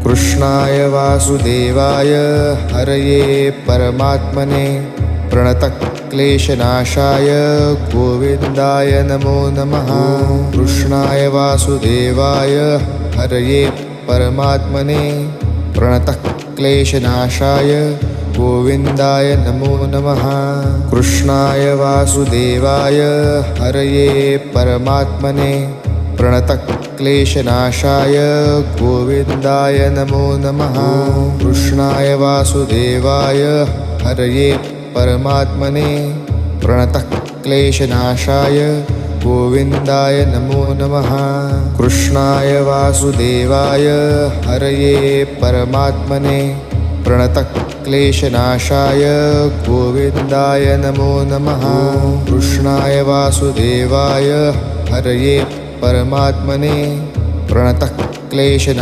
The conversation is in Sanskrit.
कृष्णाय वासुदेवाय हरये परमात्मने प्रणतक्लेशनाशाय गोविन्दाय नमो नमः। कृष्णाय वासुदेवाय हरये परमात्मने प्रणतक्लेशनाशाय गोविन्दाय नमो नमः। कृष्णाय वासुदेवाय हरये परमात्मने प्रणतक्लेशनाशाय गोविन्दाय नमो नमः। कृष्णाय वासुदेवाय हरये परमात्मने प्रणतक्लेशनाशाय गोविन्दाय नमो नमः। कृष्णाय वासुदेवाय हरये परमात्मने प्रणतक्लेशनाशाय गोविन्दाय नमो नमः। कृष्णाय वासुदेवाय हरये परमात्मने प्रणतक्लेशनाशाय